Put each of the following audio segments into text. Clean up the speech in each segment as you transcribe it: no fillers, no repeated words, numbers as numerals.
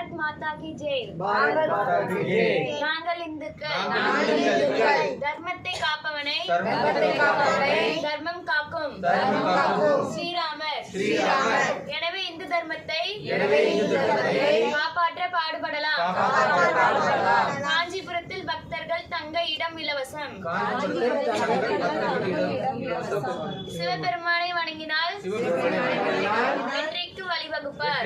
பாரத் மாதா கி ஜெய். நாங்கள் இந்துக்கள் தர்மத்தை காப்பவனை தர்மம் காக்கும் ஸ்ரீராமர். எனவே இந்து தர்மத்தை காப்பாற்ற பாடுபடலாம். காஞ்சிபுரத்தில் பக்தர்கள் தங்க இடம் இலவசம். சிவபெருமானை வணங்கினால் வெற்றிக்கு வழிவகுப்பார்.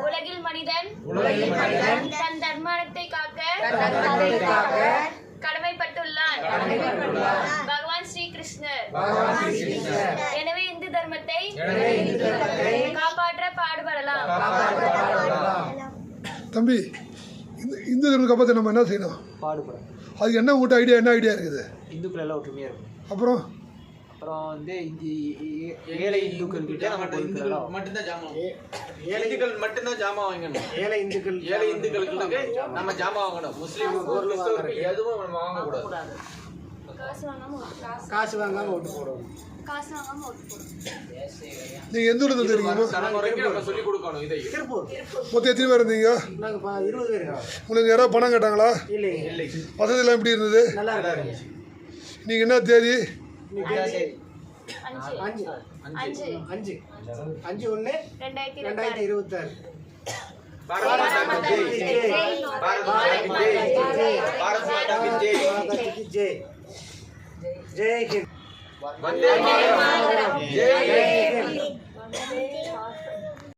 உலகில் மனிதன் தன் தர்மத்தை காக்க கடமைப்பட்டுள்ளான் பகவான் ஸ்ரீ கிருஷ்ணர். எனவே இந்து தர்மத்தை காப்பாற்ற பாடுபடலாம். தம்பி, இந்து தர்மத்தை காப்பாற்ற நம்ம என்ன செய்யணும்? பாடுபடும். அதுக்கு என்ன உங்கள்கிட்ட என்ன ஐடியா இருக்குது? இந்துக்கள் எல்லாம் ஒற்றுமையாக இருக்கும். அப்புறம் வந்து ஏழை இந்துக்கள் கிட்ட நம்ம மட்டும்தான் ஜாமான், ஏழைகள் மட்டும்தான் ஜாமான் வாங்கணும். ஏழை இந்துக்களுக்கு நம்ம ஜாமான் வாங்கணும். முஸ்லீம் எதுவும் நம்ம வாங்கக்கூடாது. காசு வாங்காம ஓட்டு போடுவோம். நீங்கள் எந்த ஊரில் தெரியுமா? சொல்லி கொடுக்கணும். இதை மொத்தம் எத்தனை பேர் இருந்தீங்க? 20 பேர். உங்களுக்கு யாராவது பணம் கேட்டாங்களா? இல்லை. வசதியெல்லாம் எப்படி இருந்தது? நல்லா இருந்துச்சு. நீங்கள் என்ன தேதி? 5/1/2026. भारत माता की जय. जय हिंद. वंदे मातरम. जय हिंद.